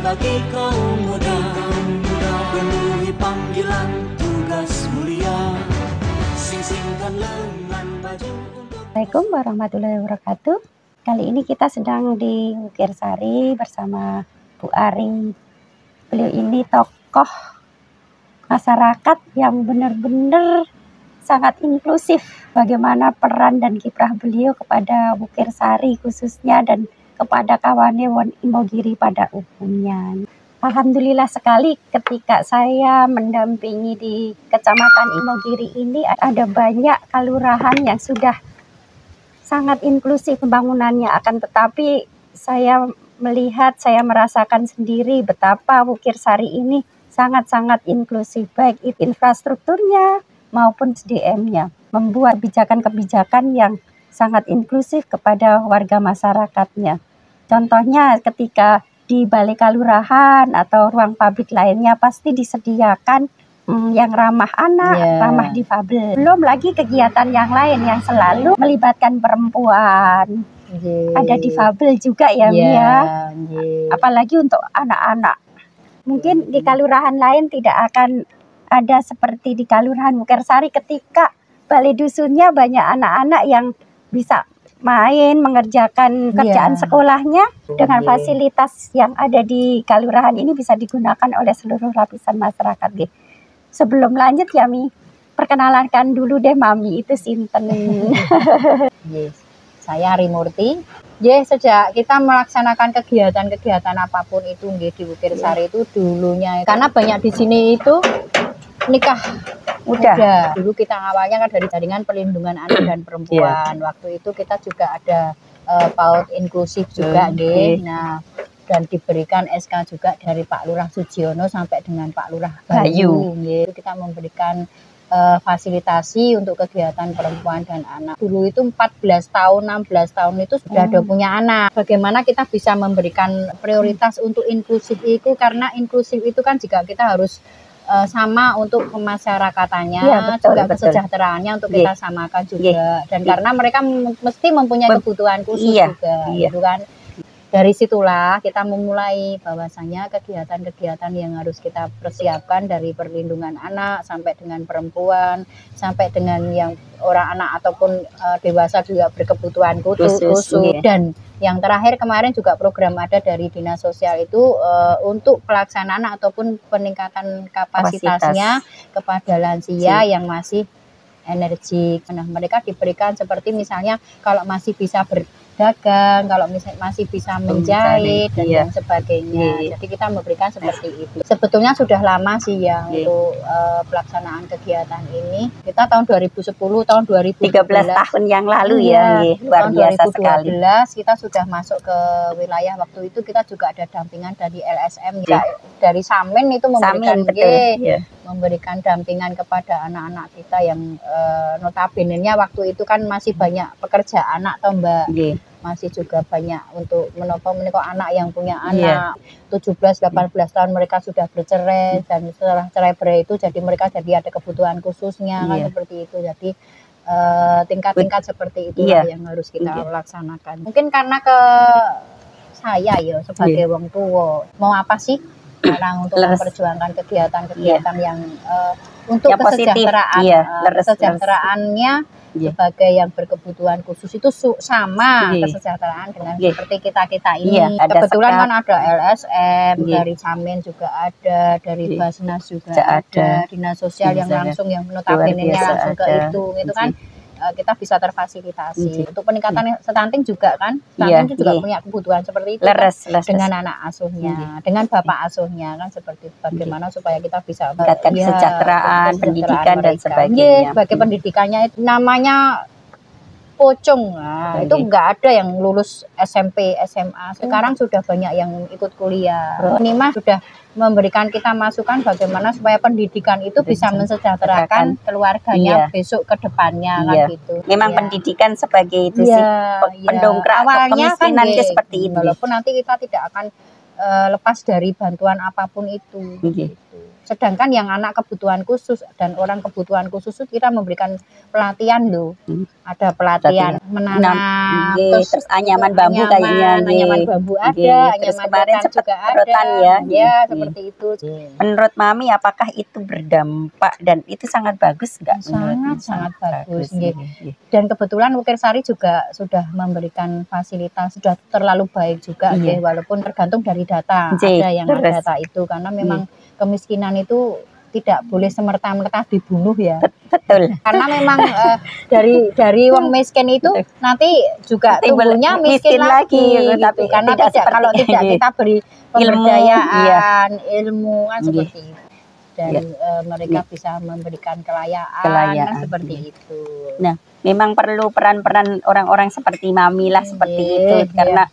bagi kaum muda, penuhi panggilan tugas mulia, sing-singkan lengan baju untuk... Assalamualaikum warahmatullahi wabarakatuh. Kali ini kita sedang di Wukirsari bersama Bu Ari. Beliau ini tokoh masyarakat yang benar-benar sangat inklusif. Bagaimana peran dan kiprah beliau kepada Wukirsari khususnya dan kepada Kawanewon Imogiri pada umumnya. Alhamdulillah sekali ketika saya mendampingi di Kecamatan Imogiri ini ada banyak kelurahan yang sudah sangat inklusif pembangunannya, akan tetapi saya melihat, saya merasakan sendiri betapa Wukirsari ini sangat-sangat inklusif, baik itu infrastrukturnya maupun SDM-nya, membuat kebijakan-kebijakan yang sangat inklusif kepada warga masyarakatnya. Contohnya ketika di balai kelurahan atau ruang publik lainnya pasti disediakan yang ramah anak, ramah difabel. Belum lagi kegiatan yang lain yang selalu melibatkan perempuan. Ada difabel juga ya, Mia. Apalagi untuk anak-anak. Mungkin di kelurahan lain tidak akan ada seperti di kelurahan Wukirsari ketika balai dusunnya banyak anak-anak yang bisa main, mengerjakan kerjaan sekolahnya dengan fasilitas yang ada di kelurahan ini bisa digunakan oleh seluruh lapisan masyarakat. Sebelum lanjut ya Mi, perkenalkan dulu deh Mami itu sinten. Saya Rimurti. Sejak kita melaksanakan kegiatan-kegiatan apapun itu di Wukirsari itu dulunya karena banyak di sini itu nikah muda. Dulu kita awalnya kan dari jaringan perlindungan anak dan perempuan. Waktu itu kita juga ada PAUD inklusif juga, Nah, dan diberikan SK juga dari Pak Lurah Sujiono sampai dengan Pak Lurah Bayu. Kita memberikan fasilitasi untuk kegiatan perempuan dan anak. Dulu itu 14 tahun, 16 tahun itu sudah ada punya anak. Bagaimana kita bisa memberikan prioritas untuk inklusif itu, karena inklusif itu kan jika kita harus sama untuk pemasyarakatannya, juga kesejahteraannya untuk kita samakan juga. Dan karena mereka mesti mempunyai kebutuhan khusus juga, gitu kan. Dari situlah kita memulai bahwasanya kegiatan-kegiatan yang harus kita persiapkan dari perlindungan anak sampai dengan perempuan, sampai dengan yang orang anak ataupun dewasa juga berkebutuhan khusus. Dan yang terakhir kemarin juga program ada dari Dinas Sosial itu untuk pelaksanaan ataupun peningkatan kapasitasnya kepada lansia yang masih energik. Nah, mereka diberikan seperti misalnya kalau masih bisa berdagang, kalau masih bisa menjahit dan yang sebagainya. Jadi kita memberikan seperti itu. Sebetulnya sudah lama sih ya untuk pelaksanaan kegiatan ini. Kita tahun 2010, tahun 2013 tahun yang lalu luar biasa sekali. Tahun 2012 kita sudah masuk ke wilayah, waktu itu kita juga ada dampingan dari LSM, dari Samin itu memberikan dampingan kepada anak-anak kita yang notabene-nya waktu itu kan masih banyak pekerja anak toh Mbak. Masih juga banyak untuk menopang anak yang punya anak 17-18 tahun mereka sudah bercerai, dan setelah cerai berai itu jadi mereka jadi ada kebutuhan khususnya kan seperti itu. Jadi tingkat-tingkat seperti itu yang harus kita laksanakan. Mungkin karena saya ya sebagai wong tua mau apa sih sekarang untuk memperjuangkan kegiatan-kegiatan yang untuk kesejahteraan, kesejahteraannya sebagai yang berkebutuhan khusus itu sama kesejahteraan dengan seperti kita ini. Kebetulan kan ada LSM, dari Samin juga ada, dari Basnas juga ada, Dinas Sosial yang langsung yang notabene-nya langsung ke itu kan kita bisa terfasilitasi. Untuk peningkatan stunting juga kan, stunting itu juga punya kebutuhan seperti itu dengan anak asuhnya, dengan bapak asuhnya kan, seperti bagaimana supaya kita bisa meningkatkan kesejahteraan, pendidikan dan sebagainya. Sebagai pendidikannya itu namanya pocong, itu nggak ada yang lulus SMP, SMA. Sekarang sudah banyak yang ikut kuliah. Ini mah sudah memberikan kita masukan bagaimana supaya pendidikan itu bisa mensejahterakan keluarganya besok ke depannya kan gitu. Memang pendidikan sebagai itu sih pendongkrak kemiskinan itu seperti itu. Walaupun nanti kita tidak akan lepas dari bantuan apapun itu. Sedangkan yang anak kebutuhan khusus dan orang kebutuhan khusus itu kita memberikan pelatihan loh. Ada pelatihan menanam, terus anyaman bambu kayaknya. Anyaman bambu ada, Terus anyaman kemarin rotan juga ada. rotan ya. Ya, seperti itu. Menurut Mami apakah itu berdampak dan itu sangat bagus enggak? Sangat bagus. Dan kebetulan Wukir Sari juga sudah memberikan fasilitas, sudah terlalu baik juga, walaupun tergantung dari data. Ada yang ada data itu karena memang kemiskinan itu tidak boleh semerta-merta dibunuh ya. Betul. Karena memang dari wong miskin itu nanti juga tumbuhnya miskin lagi gitu. Tapi karena kalau tidak kita beri pemberdayaan, ilmu kan seperti itu. Dan mereka bisa memberikan kelayaan. Seperti itu. Nah, memang perlu peran-peran orang-orang seperti Mami lah seperti itu karena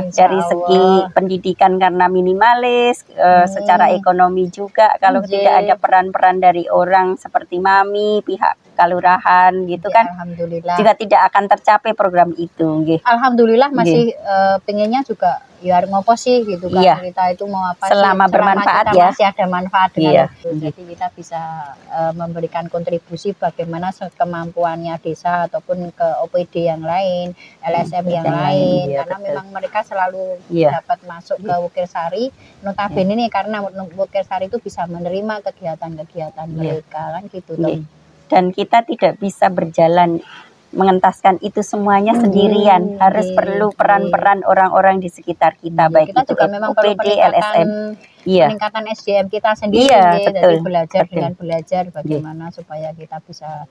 dari segi pendidikan karena minimalis, secara ekonomi juga kalau tidak ada peran-peran dari orang seperti Mami, pihak kelurahan gitu kan, alhamdulillah juga tidak akan tercapai program itu. Alhamdulillah masih pengennya juga ya ngopo sih gitu kan, kita itu mau apa selama sih, bermanfaat kita masih ada manfaat dengan itu. Jadi kita bisa memberikan kontribusi bagaimana kemampuannya desa ataupun ke OPD yang lain, LSM yang lain, karena memang mereka selalu dapat masuk ke Wukir Sari. Notabene nih karena Wukir Sari itu bisa menerima kegiatan-kegiatan mereka kan gitu. Dan kita tidak bisa berjalan mengentaskan itu semuanya sendirian, harus perlu peran-peran orang-orang di sekitar kita, baik kita itu juga memang OPD, LSM, peningkatan SDM kita sendiri, betul. Jadi belajar dengan belajar bagaimana supaya kita bisa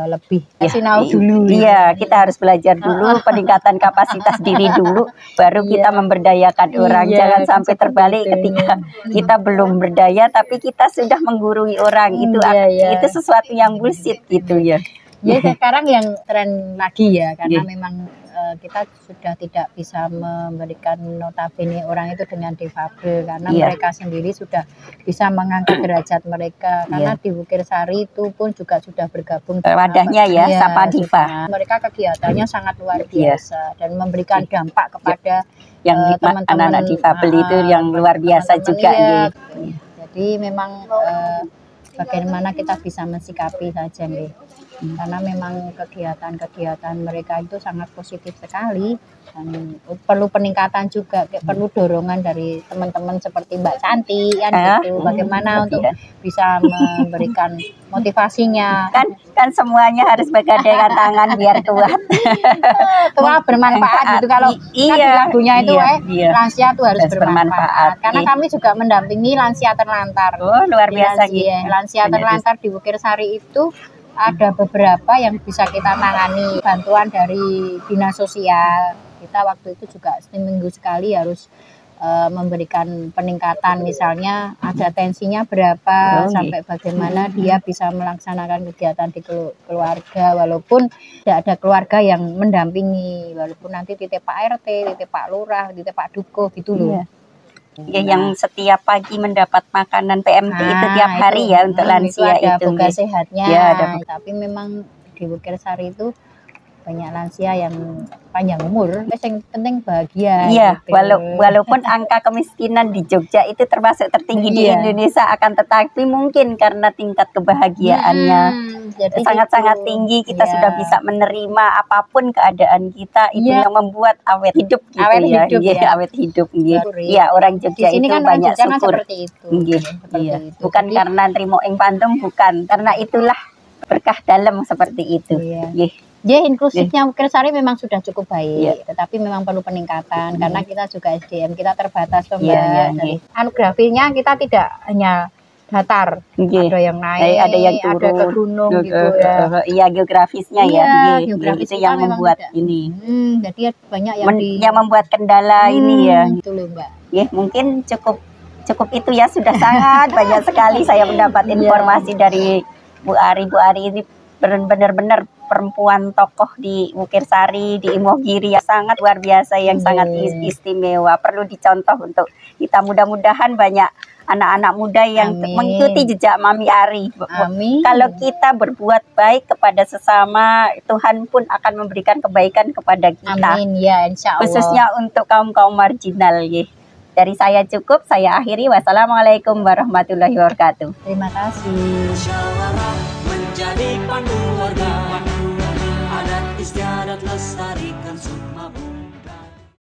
lebih sinau dulu. Kita harus belajar dulu, peningkatan kapasitas diri dulu, baru kita memberdayakan orang. Jangan sampai terbalik ketika kita belum berdaya, tapi kita sudah menggurui orang. Itu sesuatu yang bullshit gitu ya. Ya sekarang yang tren lagi ya, karena memang kita sudah tidak bisa memberikan notabene orang itu dengan difabel karena mereka sendiri sudah bisa mengangkat derajat mereka karena di Wukir Sari itu pun juga sudah bergabung wadahnya Sapa Diva. Mereka kegiatannya sangat luar biasa dan memberikan dampak kepada yang anak-anak difabel itu yang luar biasa juga. Jadi memang bagaimana kita bisa mensikapi saja nih. Karena memang kegiatan-kegiatan mereka itu sangat positif sekali dan perlu peningkatan juga, perlu dorongan dari teman-teman seperti Mbak Santi kan gitu, bagaimana untuk bisa memberikan motivasinya kan semuanya harus bergandengan tangan biar kuat bermanfaat gitu. Kalau kan lagunya itu lansia itu harus bermanfaat karena kami juga mendampingi lansia terlantar. Luar biasa lansia terlantar di Wukir Sari itu ada beberapa yang bisa kita tangani bantuan dari dinas sosial. Kita waktu itu juga seminggu sekali harus memberikan peningkatan, misalnya ada tensinya berapa sampai bagaimana dia bisa melaksanakan kegiatan di keluarga walaupun tidak ada keluarga yang mendampingi, walaupun nanti titip Pak RT, titip Pak Lurah, titip Pak Duko gitu loh. Yang setiap pagi mendapat makanan PMT itu tiap hari untuk lansia itu ada boga sehatnya. Tapi memang di Wukir Sari itu banyak lansia yang panjang umur, yang penting bahagia. Gitu. Walaupun angka kemiskinan di Jogja itu termasuk tertinggi di Indonesia, akan tetapi mungkin karena tingkat kebahagiaannya sangat-sangat tinggi, kita sudah bisa menerima apapun keadaan kita, itu yang membuat awet hidup gitu. Awet hidup. Orang Jogja itu kan banyak syukur. Seperti itu. Bukan karena nrimo ing pandem, bukan, karena itulah berkah dalam seperti itu. Inklusifnya Wukir Sari memang sudah cukup baik, tetapi memang perlu peningkatan karena kita juga SDM kita terbatas, Mbak. Anugrafinya kita tidak hanya datar, ada yang naik, ada yang turun, ada ke gunung gitu geografisnya geografis itu yang membuat ini. Jadi banyak yang membuat kendala ini Gitu loh, Mbak. Mungkin cukup itu ya, sudah sangat banyak sekali saya mendapat informasi dari Bu Ari. Bu Ari ini benar-benar perempuan tokoh di Wukir Sari, di Imogiri yang sangat luar biasa, yang sangat istimewa, perlu dicontoh untuk kita. Mudah-mudahan banyak anak-anak muda yang mengikuti jejak Mami Ari. Kalau kita berbuat baik kepada sesama, Tuhan pun akan memberikan kebaikan kepada kita. Amin ya, insya Allah. Khususnya untuk kaum-kaum marginal Dari saya cukup, saya akhiri. Wassalamualaikum warahmatullahi wabarakatuh. Terima kasih. Musyawarah menjadi pandu warga, adat istiadat lestari.